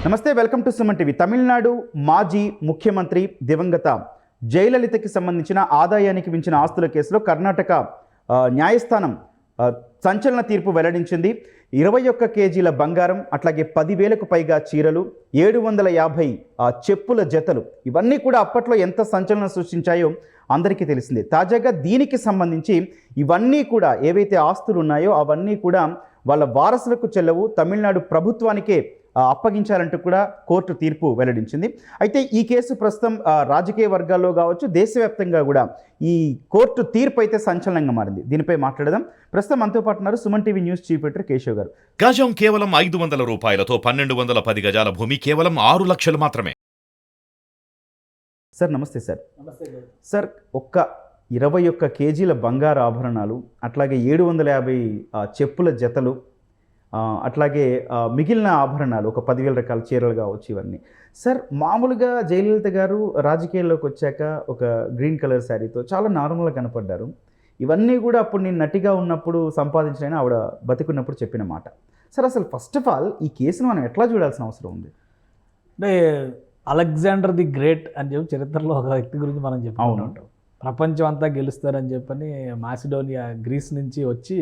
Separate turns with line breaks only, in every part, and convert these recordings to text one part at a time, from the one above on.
నమస్తే, welcome to Suman TV. Tamil Nadu మాజీ ముఖ్యమంత్రి దివంగత జయలలితకి సంబంధించిన ఆదాయానికి మించిన ఆస్తుల కేసులో కర్ణాటక న్యాయస్థానం సంచలన తీర్పు వెల్లడించింది. 21 కేజీల బంగారం, అట్లాగే 10,000కు పైగా చీరలు, 750 చెప్పుల జతలు, ఇవన్నీ కూడా అప్పట్లో ఎంత సంచలనం సృష్టించాయో అందరికీ తెలిసిందే. తాజాగా దీనికి సంబంధించి ఇవన్నీ కూడా ఏవైతే ఆస్తులు ఉన్నాయో అవన్నీ కూడా వాళ్ళ వారసులకు చెల్లవు, తమిళనాడు ప్రభుత్వానికే అప్పగించాలంటూ కూడా కోర్టు తీర్పు వెల్లడించింది. అయితే ఈ కేసు ప్రస్తుతం రాజకీయ వర్గాల్లో కావచ్చు, దేశవ్యాప్తంగా కూడా ఈ కోర్టు తీర్పు అయితే సంచలనంగా మారింది. దీనిపై మాట్లాడదాం. ప్రస్తుతం మనతో పాటు ఉన్నారు Suman TV news chief editor Keshav గారు.
గజం కేవలం 500 రూపాయలతో 1210 గజాల భూమి కేవలం 6 లక్షలు మాత్రమే.
సార్ నమస్తే సార్. సార్, ఒక్క 21 కేజీల బంగారు ఆభరణాలు, అట్లాగే 750 చెప్పుల జతలు, అట్లాగే మిగిలిన ఆభరణాలు ఒక 10,000 రకాల చీరలు కావచ్చు, ఇవన్నీ సార్ మామూలుగా జయలలిత గారు రాజకీయాల్లోకి వచ్చాక ఒక గ్రీన్ కలర్ శారీతో చాలా నార్మల్గా కనపడ్డారు. ఇవన్నీ కూడా అప్పుడు నేను నటిగా ఉన్నప్పుడు సంపాదించిన ఆవిడ బతికున్నప్పుడు చెప్పిన మాట. సార్, అసలు ఫస్ట్ ఆఫ్ ఆల్ ఈ కేసును మనం ఎట్లా చూడాల్సిన అవసరం ఉంది?
అంటే అలెగ్జాండర్ ది గ్రేట్ అని చెప్పి చరిత్రలో ఒక వ్యక్తి గురించి మనం చెప్పుకుంటూ ఉంటాం. ప్రపంచం అంతా గెలుస్తారని చెప్పని మాసిడోనియా, గ్రీస్ నుంచి వచ్చి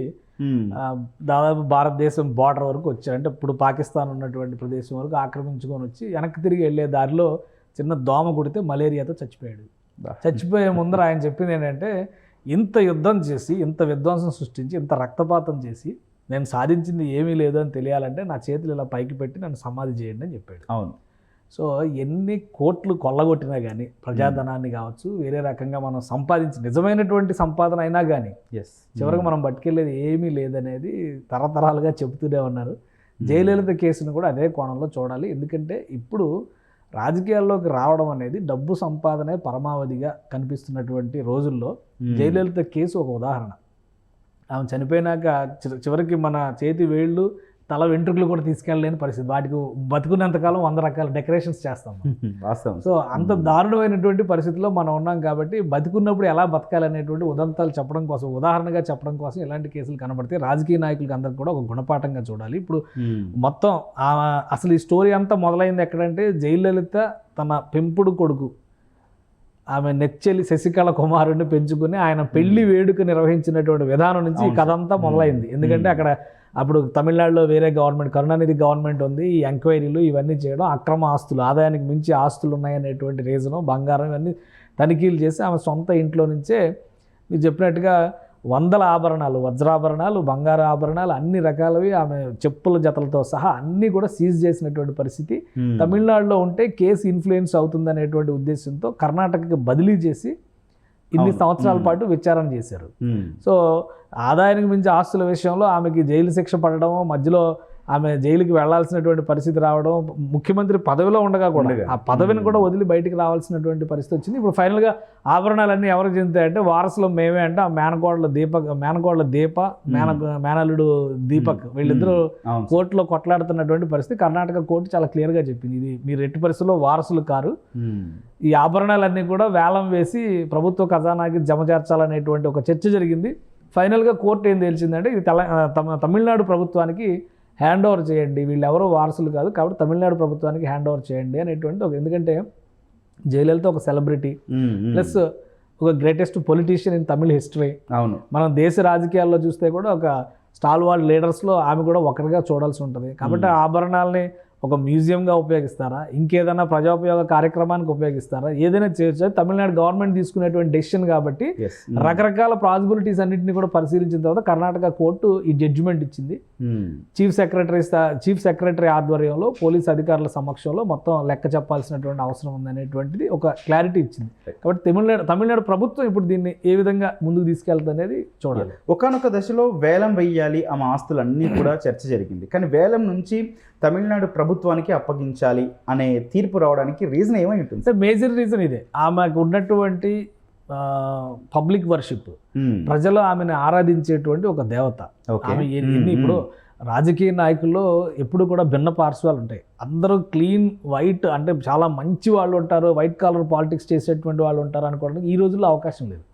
దాదాపు భారతదేశం బార్డర్ వరకు వచ్చారు. అంటే ఇప్పుడు పాకిస్తాన్ ఉన్నటువంటి ప్రదేశం వరకు ఆక్రమించుకొని వచ్చి వెనక్కి తిరిగి వెళ్ళే దారిలో చిన్న దోమ కుడితే మలేరియాతో చచ్చిపోయాడు. చచ్చిపోయే ముందర ఆయన చెప్పింది ఏంటంటే, ఇంత యుద్ధం చేసి, ఇంత విధ్వంసం సృష్టించి, ఇంత రక్తపాతం చేసి నేను సాధించింది ఏమీ లేదు అని తెలియాలంటే నా చేతులు ఇలా పైకి పెట్టి నన్ను సమాధి చేయండి అని చెప్పాడు.
అవును.
సో ఎన్ని కోట్లు కొల్లగొట్టినా కానీ, ప్రజాధనాన్ని కావచ్చు, వేరే రకంగా మనం సంపాదించి నిజమైనటువంటి సంపాదన అయినా కానీ చివరికి మనం పట్టుకెళ్ళేది ఏమీ లేదనేది తరతరాలుగా చెబుతూనే ఉన్నారు. జయలలిత కేసును కూడా అదే కోణంలో చూడాలి. ఎందుకంటే ఇప్పుడు రాజకీయాల్లోకి రావడం అనేది డబ్బు సంపాదనే పరమావధిగా కనిపిస్తున్నటువంటి రోజుల్లో జయలలిత కేసు ఒక ఉదాహరణ. ఆమె చనిపోయినాక చివరికి మన చేతి వేళ్ళు, తల వెంట్రుకలు కూడా తీసుకెళ్ళలేని పరిస్థితి. వాటికి బతుకున్నంతకాలం 100 రకాల డెకరేషన్స్ చేస్తాం. సో అంత దారుణమైనటువంటి పరిస్థితిలో మనం ఉన్నాం. కాబట్టి బతుకున్నప్పుడు ఎలా బతకాలనేటువంటి ఉదంతాలు చెప్పడం కోసం, ఉదాహరణగా చెప్పడం కోసం ఇలాంటి కేసులు కనబడితే రాజకీయ నాయకులకు అందరికి కూడా ఒక గుణపాఠంగా చూడాలి. ఇప్పుడు మొత్తం అసలు ఈ స్టోరీ అంతా మొదలైంది ఎక్కడంటే, జయలలిత తన పెంపుడు కొడుకు ఆమె నెచ్చెలి శశికళ కుమారుడిని పెంచుకుని ఆయన పెళ్లి వేడుక నిర్వహించినటువంటి విధానం నుంచి ఈ కథ అంతా మొదలైంది. ఎందుకంటే అప్పుడు తమిళనాడులో వేరే గవర్నమెంట్, కరుణానిధి గవర్నమెంట్ ఉంది. ఈ ఎంక్వైరీలు ఇవన్నీ చేయడం, అక్రమ ఆస్తులు, ఆదాయానికి మించి ఆస్తులు ఉన్నాయనేటువంటి రీజను, బంగారం, ఇవన్నీ తనిఖీలు చేసి ఆమె సొంత ఇంట్లో నుంచే మీరు చెప్పినట్టుగా 100 ఆభరణాలు, వజ్రాభరణాలు, బంగారు ఆభరణాలు, అన్ని రకాలవి, ఆమె చెప్పుల జతలతో సహా అన్నీ కూడా సీజ్ చేసినటువంటి పరిస్థితి. తమిళనాడులో ఉంటే కేసు ఇన్ఫ్లుయెన్స్ అవుతుందనేటువంటి ఉద్దేశంతో కర్ణాటకకి బదిలీ చేసి ఇన్ని సంవత్సరాల పాటు విచారణ చేశారు. సో ఆదాయానికి మించి ఆస్తుల విషయంలో ఆమెకి జైలు శిక్ష పడడం, మధ్యలో ఆమె జైలుకి వెళ్లాల్సినటువంటి పరిస్థితి రావడం, ముఖ్యమంత్రి పదవిలో ఉండగా కూడా ఆ పదవిని కూడా వదిలి బయటికి రావాల్సినటువంటి పరిస్థితి వచ్చింది. ఇప్పుడు ఫైనల్గా ఆభరణాలన్నీ ఎవరికి చెందుతాయంటే వారసులు మేమే అంటే ఆ మేనకోడల దీప, మేనల్లుడు దీపక్, వీళ్ళిద్దరూ కోర్టులో కొట్లాడుతున్నటువంటి పరిస్థితి. కర్ణాటక కోర్టు చాలా క్లియర్గా చెప్పింది, ఇది మీరు ఎట్టి పరిస్థితుల్లో వారసులు కారు, ఈ ఆభరణాలన్నీ కూడా వేలం వేసి ప్రభుత్వ ఖజానాకి జమ చేర్చాలనేటువంటి ఒక చర్చ జరిగింది. ఫైనల్గా కోర్టు ఏం తేల్చిందంటే, ఇది తమిళనాడు ప్రభుత్వానికి హ్యాండ్ ఓవర్ చేయండి, వీళ్ళు ఎవరో వారసులు కాదు కాబట్టి తమిళనాడు ప్రభుత్వానికి హ్యాండ్ ఓవర్ చేయండి అనేటువంటి ఒక, ఎందుకంటే జయలలిత ఒక సెలబ్రిటీ ప్లస్ ఒక greatest politician in Tamil history. అవును, మనం దేశ రాజకీయాల్లో చూస్తే కూడా ఒక స్టాల్వార్డ్ లీడర్స్లో ఆమె కూడా ఒకరిగా చూడాల్సి ఉంటుంది. కాబట్టి ఆభరణాలని ఒక మ్యూజియంగా ఉపయోగిస్తారా, ఇంకేదైనా ప్రజాపయోగ కార్యక్రమానికి ఉపయోగిస్తారా, ఏదైనా చేయొచ్చు. తమిళనాడు గవర్నమెంట్ తీసుకునేటువంటి డెసిషన్ కాబట్టి రకరకాల పాసిబిలిటీస్ అన్నింటినీ కూడా పరిశీలించిన తర్వాత కర్ణాటక కోర్టు ఈ జడ్జిమెంట్ ఇచ్చింది. చీఫ్ సెక్రటరీ ఆధ్వర్యంలో పోలీస్ అధికారుల సమక్షంలో మొత్తం లెక్క చెప్పాల్సినటువంటి అవసరం ఉందనేటువంటిది ఒక క్లారిటీ ఇచ్చింది. కాబట్టి తమిళనాడు ప్రభుత్వం ఇప్పుడు దీన్ని ఏ విధంగా ముందుకు తీసుకెళ్తుంది అనేది చూడాలి.
ఒకానొక దశలో వేలం వెయ్యాలి ఆమె ఆస్తులన్నీ కూడా చర్చ జరిగింది. కానీ వేలం నుంచి తమిళనాడు ప్రభుత్వానికి అప్పగించాలి అనే తీర్పు రావడానికి రీజన్ ఏమై ఉంటుంది?
సార్, మేజర్ రీజన్ ఇదే. ఆమెకు ఉన్నటువంటి పబ్లిక్ వర్షిప్, ప్రజలు ఆమెను ఆరాధించేటువంటి ఒక దేవత. ఆమె ఇప్పుడు రాజకీయ నాయకుల్లో ఎప్పుడు కూడా భిన్న పార్శ్వాలు ఉంటాయి. అందరూ క్లీన్ వైట్ అంటే చాలా మంచి వాళ్ళు ఉంటారు, వైట్ కాలర్ పాలిటిక్స్ చేసేటువంటి వాళ్ళు ఉంటారు అనుకోవడానికి ఈ రోజుల్లో అవకాశం లేదు.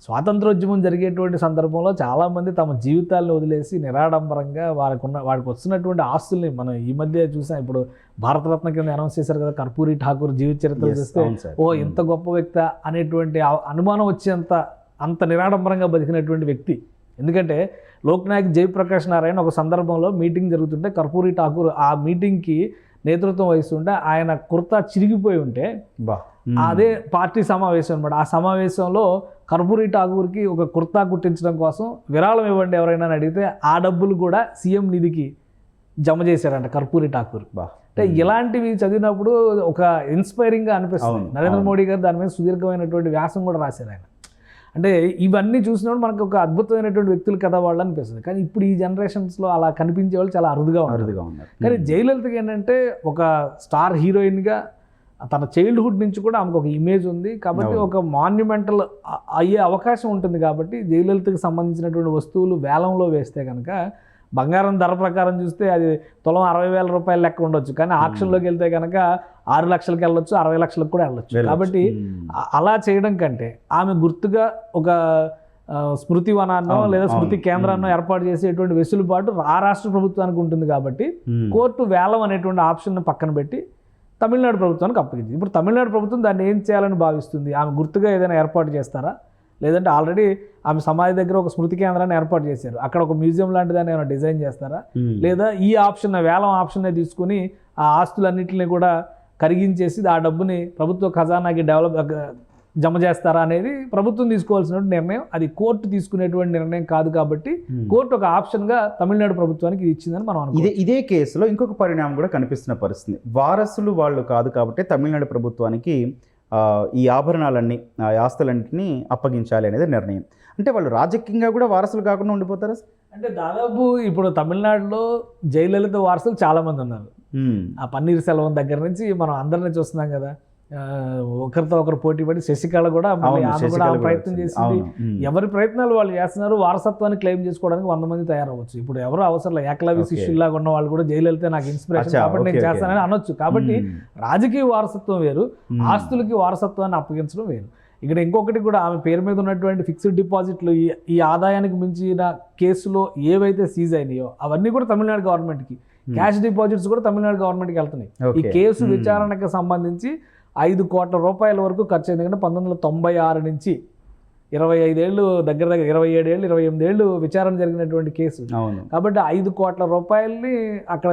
స్వాతంత్రోద్యమం జరిగేటువంటి సందర్భంలో చాలామంది తమ జీవితాలను వదిలేసి నిరాడంబరంగా వాడికి వస్తున్నటువంటి ఆస్తుల్ని మనం ఈ మధ్య చూసాం. ఇప్పుడు భారతరత్న కింద అనౌన్స్ చేశారు కదా, కర్పూరి ఠాకూర్ జీవిత చరిత్ర చూస్తే ఓ ఇంత గొప్ప వ్యక్తి అనేటువంటి అనుమానం వచ్చేంత అంత నిరాడంబరంగా బతికినటువంటి వ్యక్తి. ఎందుకంటే లోక్నాయక్ జయప్రకాష్ నారాయణ ఒక సందర్భంలో మీటింగ్ జరుగుతుంటే కర్పూరి ఠాకూర్ ఆ మీటింగ్కి నేతృత్వం వహిస్తుంటే ఆయన కుర్తా చిరిగిపోయి ఉంటే అదే పార్టీ సమావేశం అనమాట. ఆ సమావేశంలో కర్పూరి ఠాకూర్కి ఒక కుర్తా కుట్టించడం కోసం విరాళం ఇవ్వండి ఎవరైనా అని అడిగితే ఆ డబ్బులు కూడా సీఎం నిధికి జమ చేశారంట కర్పూరి ఠాకూర్. అంటే ఇలాంటివి చదివినప్పుడు ఒక ఇన్స్పైరింగ్గా అనిపిస్తుంది. నరేంద్ర మోడీ గారు దాని మీద సుదీర్ఘమైనటువంటి వ్యాసం కూడా రాశారు ఆయన. అంటే ఇవన్నీ చూసినప్పుడు మనకు ఒక అద్భుతమైనటువంటి వ్యక్తులు కదా వాళ్ళు అనిపిస్తుంది. కానీ ఇప్పుడు ఈ జనరేషన్స్లో అలా కనిపించే వాళ్ళు చాలా అరుదుగా ఉన్నారు. కానీ జయలలితకి ఏంటంటే ఒక స్టార్ హీరోయిన్గా తన చైల్డ్హుడ్ నుంచి కూడా ఆమెకు ఒక ఇమేజ్ ఉంది కాబట్టి ఒక మాన్యుమెంటల్ అయ్యే అవకాశం ఉంటుంది. కాబట్టి జయలలితకి సంబంధించినటువంటి వస్తువులు వేలంలో వేస్తే కనుక బంగారం ధర ప్రకారం చూస్తే అది తులం 60,000 రూపాయలు లెక్క ఉండొచ్చు. కానీ ఆక్షన్లోకి వెళ్తే కనుక 6 లక్షలకు వెళ్ళొచ్చు, 60 లక్షలకు కూడా వెళ్ళొచ్చు. కాబట్టి అలా చేయడం కంటే ఆమె గుర్తుగా ఒక స్మృతి వనాన్నో లేదా స్మృతి కేంద్రాన్నో ఏర్పాటు చేసేటువంటి వెసులుబాటు ఆ రాష్ట్ర ప్రభుత్వానికి ఉంటుంది. కాబట్టి కోర్టు వేలం అనేటువంటి ఆప్షన్ పక్కన పెట్టి తమిళనాడు ప్రభుత్వానికి అప్పగించింది. ఇప్పుడు తమిళనాడు ప్రభుత్వం దాన్ని ఏం చేయాలని భావిస్తుంది? ఆమె గుర్తుగా ఏదైనా ఏర్పాటు చేస్తారా, లేదంటే ఆల్రెడీ ఆమె సమాధి దగ్గర ఒక స్మృతి కేంద్రాన్ని ఏర్పాటు చేశారు, అక్కడ ఒక మ్యూజియం లాంటి దాన్ని ఏమైనా డిజైన్ చేస్తారా, లేదా ఈ ఆప్షన్ వేలం ఆప్షన్నే తీసుకుని ఆ ఆస్తులన్నింటినీ కూడా కరిగించేసి ఆ డబ్బుని ప్రభుత్వ ఖజానాకి జమ చేస్తారా అనేది ప్రభుత్వం తీసుకోవాల్సిన నిర్ణయం. అది కోర్టు తీసుకునేటువంటి నిర్ణయం కాదు. కాబట్టి కోర్టు ఒక ఆప్షన్గా తమిళనాడు ప్రభుత్వానికి ఇది ఇచ్చిందని మనం అనుకుంటాం.
ఇదే కేసులో ఇంకొక పరిణామం కూడా కనిపిస్తున్న పరిస్థితి. వారసులు వాళ్ళు కాదు కాబట్టి తమిళనాడు ప్రభుత్వానికి ఈ ఆభరణాలన్నీ ఆస్తులన్నింటినీ అప్పగించాలి అనేది నిర్ణయం. అంటే వాళ్ళు రాజకీయంగా కూడా వారసులు కాకుండా ఉండిపోతారా?
అంటే దాదాపు ఇప్పుడు తమిళనాడులో జయలలిత వారసులు చాలామంది ఉన్నారు. ఆ పన్నీర్ సెల్వం దగ్గర నుంచి మనం అందరినీ చూస్తున్నాం కదా, ఒకరితో ఒకరు పోటీ పడి శశికళ కూడా ప్రయత్నం చేసింది. ఎవరి ప్రయత్నాలు వాళ్ళు చేస్తున్నారు. వారసత్వాన్ని క్లెయిమ్ చేసుకోవడానికి 100 మంది తయారవ్వచ్చు. ఇప్పుడు ఎవరు అవసరం లేదు. ఏకలవ్య శిష్యుల్లాగా ఉన్న వాళ్ళు కూడా జయలలిత నాకు ఇన్స్పిరేషన్ కాబట్టి నేను చేస్తానని అనొచ్చు. కాబట్టి రాజకీయ వారసత్వం వేరు, ఆస్తులకి వారసత్వాన్ని అప్పగించడం వేరు. ఇక్కడ ఇంకొకటి కూడా ఆమె పేరు మీద ఉన్నటువంటి ఫిక్స్డ్ డిపాజిట్లు ఈ ఆదాయానికి మించిన కేసులో ఏవైతే సీజ్ అయినాయో అవన్నీ కూడా తమిళనాడు గవర్నమెంట్కి, క్యాష్ డిపాజిట్స్ కూడా తమిళనాడు గవర్నమెంట్కి వెళ్తున్నాయి. ఈ కేసు విచారణకు సంబంధించి 5 కోట్ల రూపాయల వరకు ఖర్చు అయింది. ఎందుకంటే 1996 నుంచి 25 ఏళ్ళు దగ్గర 27 ఏళ్ళు 28 ఏళ్ళు విచారణ జరిగినటువంటి కేసు కాబట్టి 5 కోట్ల రూపాయలని అక్కడ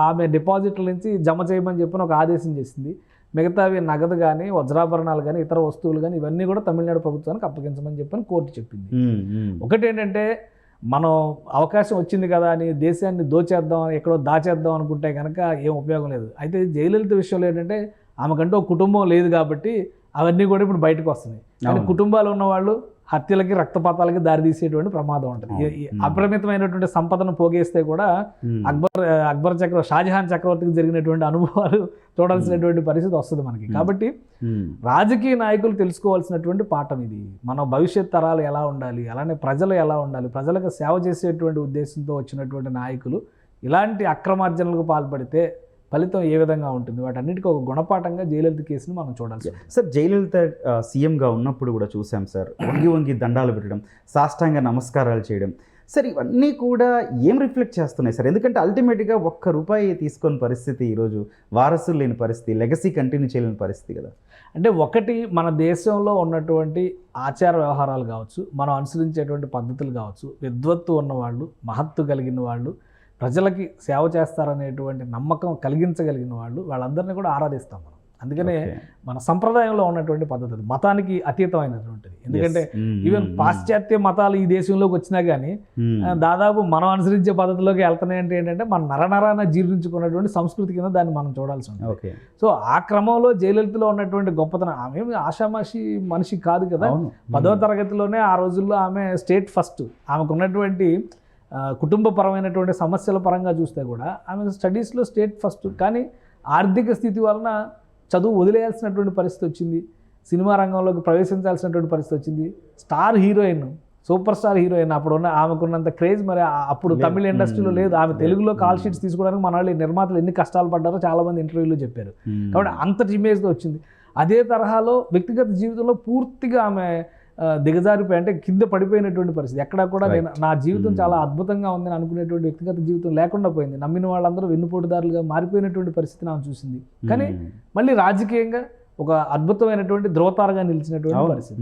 ఆమె డిపాజిట్ల నుంచి జమ చేయమని చెప్పిన ఒక ఆదేశం చేసింది. మిగతావి నగదు కానీ వజ్రాభరణాలు కానీ ఇతర వస్తువులు కానీ ఇవన్నీ కూడా తమిళనాడు ప్రభుత్వానికి అప్పగించమని చెప్పని కోర్టు చెప్పింది. ఒకటి ఏంటంటే మనం అవకాశం వచ్చింది కదా అని దేశాన్ని దోచేద్దాం ఎక్కడో దాచేద్దాం అనుకుంటే కనుక ఏం ఉపయోగం లేదు. అయితే జయలలిత విషయంలో ఏంటంటే ఆమెకంటూ ఒక కుటుంబం లేదు కాబట్టి అవన్నీ కూడా ఇప్పుడు బయటకు వస్తున్నాయి. కానీ కుటుంబాలు ఉన్నవాళ్ళు హత్యలకి రక్తపాతాలకి దారితీసేటువంటి ప్రమాదం ఉంటుంది. అపరిమితమైనటువంటి సంపదను పోగేస్తే కూడా అక్బర్ షాజహాన్ చక్రవర్తికి జరిగినటువంటి అనుభవాలు చూడాల్సినటువంటి పరిస్థితి వస్తుంది మనకి. కాబట్టి రాజకీయ నాయకులు తెలుసుకోవాల్సినటువంటి పాఠం ఇది. మన భవిష్యత్ తరాలు ఎలా ఉండాలి, అలానే ప్రజలు ఎలా ఉండాలి, ప్రజలకు సేవ చేసేటువంటి ఉద్దేశంతో వచ్చినటువంటి నాయకులు ఇలాంటి అక్రమార్జనలకు పాల్పడితే ఫలితం ఏ విధంగా ఉంటుంది, వాటన్నిటికీ ఒక గుణపాఠంగా జయలలిత కేసును మనం చూడాలి.
సార్ జయలలిత సీఎంగా ఉన్నప్పుడు కూడా చూసాం సార్, వంగి వంగి దండాలు పెట్టడం, సాష్టాంగ నమస్కారాలు చేయడం. సార్ ఇవన్నీ కూడా ఏం రిఫ్లెక్ట్ చేస్తున్నాయి సార్? ఎందుకంటే అల్టిమేట్గా ₹1 తీసుకొని పరిస్థితి, ఈరోజు వారసులు లేని పరిస్థితి, లెగసీ కంటిన్యూ చేయలేని పరిస్థితి కదా.
అంటే ఒకటి మన దేశంలో ఉన్నటువంటి ఆచార వ్యవహారాలు కావచ్చు, మనం అనుసరించేటువంటి పద్ధతులు కావచ్చు, విద్వత్తు ఉన్నవాళ్ళు, మహత్తు కలిగిన వాళ్ళు, ప్రజలకి సేవ చేస్తారనేటువంటి నమ్మకం కలిగించగలిగిన వాళ్ళందరినీ కూడా ఆరాధిస్తాం మనం. అందుకనే మన సంప్రదాయంలో ఉన్నటువంటి పద్ధతి మతానికి అతీతమైనటువంటిది. ఎందుకంటే ఈవెన్ పాశ్చాత్య మతాలు ఈ దేశంలోకి వచ్చినా కానీ దాదాపు మనం అనుసరించే పద్ధతిలోకి వెళ్తున్నాయంటే ఏంటంటే మన నరనరాన జీర్ణించుకున్నటువంటి సంస్కృతి కింద దాన్ని మనం చూడాల్సి ఉంటుంది. సో ఆ క్రమంలో జయలలితలో ఉన్నటువంటి గొప్పతనం, ఆమె ఆషామాషి మనిషి కాదు కదా. 10వ తరగతిలోనే ఆ రోజుల్లో ఆమె స్టేట్ ఫస్ట్. ఆమెకు ఉన్నటువంటి కుటుంబపరమైనటువంటి సమస్యల పరంగా చూస్తే కూడా ఆమె స్టడీస్లో స్టేట్ ఫస్ట్. కానీ ఆర్థిక స్థితి వలన చదువు వదిలేయాల్సినటువంటి పరిస్థితి వచ్చింది, సినిమా రంగంలోకి ప్రవేశించాల్సినటువంటి పరిస్థితి వచ్చింది. Star heroine, super star heroine, అప్పుడున్న ఆమెకున్నంత క్రేజ్ మరి అప్పుడు తమిళ ఇండస్ట్రీలో లేదు. ఆమె తెలుగులో కాల్ షీట్స్ తీసుకోవడానికి మన వాళ్ళు నిర్మాతలు ఎన్ని కష్టాలు పడ్డారో చాలామంది ఇంటర్వ్యూలో చెప్పారు. కాబట్టి అంతటి ఇమేజ్తో వచ్చింది. అదే తరహాలో వ్యక్తిగత జీవితంలో పూర్తిగా ఆమె దిగజారిపోయి అంటే కింద పడిపోయినటువంటి పరిస్థితి. ఎక్కడా కూడా
Right.
నేను నా జీవితం చాలా అద్భుతంగా ఉందని అనుకునేటువంటి వ్యక్తిగత జీవితం లేకుండా పోయింది. నమ్మిన వాళ్ళందరూ వెన్నుపోటుదారులుగా మారిపోయినటువంటి పరిస్థితిని ఆమె చూసింది. కానీ మళ్ళీ రాజకీయంగా ఒక అద్భుతమైనటువంటి ధ్రువతారగా నిలిచినటువంటి పరిస్థితి.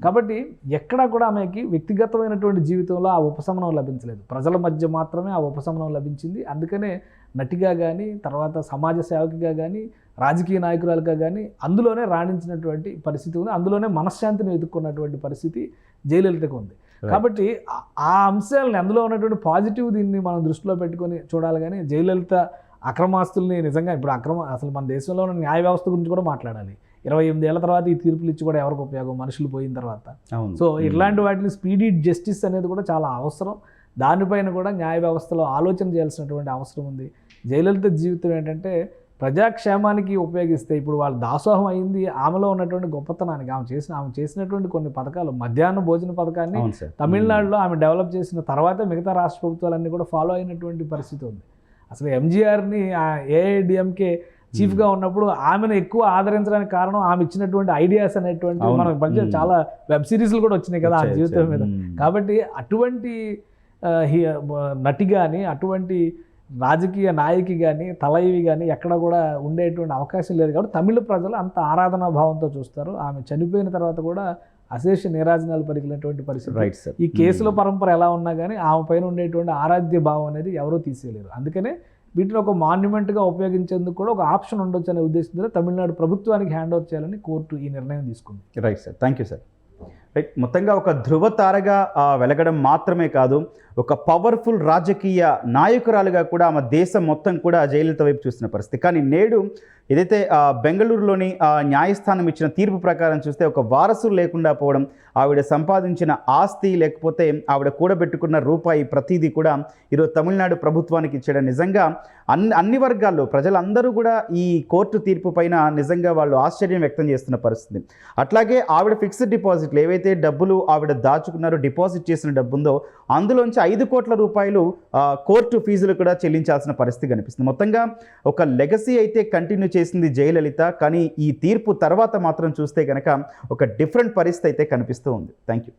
కాబట్టి ఎక్కడా కూడా ఆమెకి వ్యక్తిగతమైనటువంటి జీవితంలో ఆ ఉపశమనం లభించలేదు. ప్రజల మధ్య మాత్రమే ఆ ఉపశమనం లభించింది. అందుకనే నటిగా కానీ, తర్వాత సమాజ సేవకిగా కానీ, రాజకీయ నాయకురాలుగా కానీ అందులోనే రాణించినటువంటి పరిస్థితి ఉంది. అందులోనే మనశ్శాంతిని వెతుక్కున్నటువంటి పరిస్థితి జయలలితకు ఉంది. కాబట్టి ఆ అంశాలని, అందులో ఉన్నటువంటి పాజిటివ్ దీన్ని మనం దృష్టిలో పెట్టుకొని చూడాలి. కానీ జయలలిత అక్రమాస్తుల్ని నిజంగా ఇప్పుడు అసలు మన దేశంలో ఉన్న న్యాయ వ్యవస్థ గురించి కూడా మాట్లాడాలి. 28 ఏళ్ల తర్వాత ఈ తీర్పులు ఇచ్చి కూడా ఎవరికి ఉపయోగం, మనుషులు పోయిన తర్వాత. సో ఇట్లాంటి వాటిని స్పీడీ జస్టిస్ అనేది కూడా చాలా అవసరం. దానిపైన కూడా న్యాయ వ్యవస్థలో ఆలోచన చేయాల్సినటువంటి అవసరం ఉంది. జయలలిత జీవితం ఏంటంటే ప్రజాక్షేమానికి ఉపయోగిస్తే, ఇప్పుడు వాళ్ళు దాసోహం అయింది ఆమెలో ఉన్నటువంటి గొప్పతనానికి. ఆమె చేసినటువంటి కొన్ని పథకాలు, మధ్యాహ్న భోజన పథకాన్ని తమిళనాడులో ఆమె డెవలప్ చేసిన తర్వాతే మిగతా రాష్ట్ర ప్రభుత్వాలన్నీ కూడా ఫాలో అయినటువంటి పరిస్థితి ఉంది. అసలు ఎంజీఆర్ని ఏఐడిఎంకే చీఫ్గా ఉన్నప్పుడు ఆమెను ఎక్కువ ఆదరించడానికి కారణం ఆమె ఇచ్చినటువంటి ఐడియాస్ అనేటువంటి, మనకు మధ్య చాలా వెబ్ సిరీస్లు కూడా వచ్చినాయి కదా ఆ జీవితం మీద. కాబట్టి అటువంటి నటి కానీ, అటువంటి రాజకీయ నాయకి కానీ, తలైవి కానీ ఎక్కడ కూడా ఉండేటువంటి అవకాశం లేదు. కాబట్టి తమిళ ప్రజలు అంత ఆరాధనా భావంతో చూస్తారు. ఆమె చనిపోయిన తర్వాత కూడా అశేష నీరాజనాలు పలికినటువంటి పరిస్థితి. ఈ కేసుల పరంపర ఎలా ఉన్నా కానీ ఆమె పైన ఉండేటువంటి ఆరాధ్య భావం అనేది ఎవరూ తీసేయలేరు. అందుకనే వీటిని ఒక మాన్యుమెంట్గా ఉపయోగించేందుకు కూడా ఒక ఆప్షన్ ఉండొచ్చు అనే ఉద్దేశంతో తమిళనాడు ప్రభుత్వానికి హ్యాండ్ ఓవర్ చేయాలని కోర్టు ఈ నిర్ణయం తీసుకుంది.
Right sir, thank you sir. Right, మొత్తంగా ఒక ధృవతారగా వెలగడం మాత్రమే కాదు, ఒక పవర్ఫుల్ రాజకీయ నాయకురాలుగా కూడా ఆమె దేశం మొత్తం కూడా జయలలిత వైపు చూస్తున్న పరిస్థితి. కానీ నేడు ఏదైతే బెంగళూరులోని న్యాయస్థానం ఇచ్చిన తీర్పు ప్రకారం చూస్తే ఒక వారసులు లేకుండా పోవడం, ఆవిడ సంపాదించిన ఆస్తి లేకపోతే ఆవిడ కూడబెట్టుకున్న రూపాయి ప్రతిదీ కూడా ఈరోజు తమిళనాడు ప్రభుత్వానికి ఇచ్చడం నిజంగా అన్ని వర్గాల్లో ప్రజలందరూ కూడా ఈ కోర్టు తీర్పు పైన నిజంగా వాళ్ళు ఆశ్చర్యం వ్యక్తం చేస్తున్న పరిస్థితి. అట్లాగే ఆవిడ ఫిక్స్డ్ డిపాజిట్లు ఏవైతే డబ్బులు ఆవిడ దాచుకున్నారో, డిపాజిట్ చేసిన డబ్బు ఉందో అందులోంచి 5 కోట్ల రూపాయలు కోర్టు ఫీజులు కూడా చెల్లించాల్సిన పరిస్థితి కనిపిస్తుంది. మొత్తంగా ఒక లెగసీ అయితే కంటిన్యూ చేసింది జయలలిత. కానీ ఈ తీర్పు తర్వాత మాత్రం చూస్తే కనుక ఒక డిఫరెంట్ పరిస్థితి అయితే కనిపిస్తూ ఉంది. Thank you.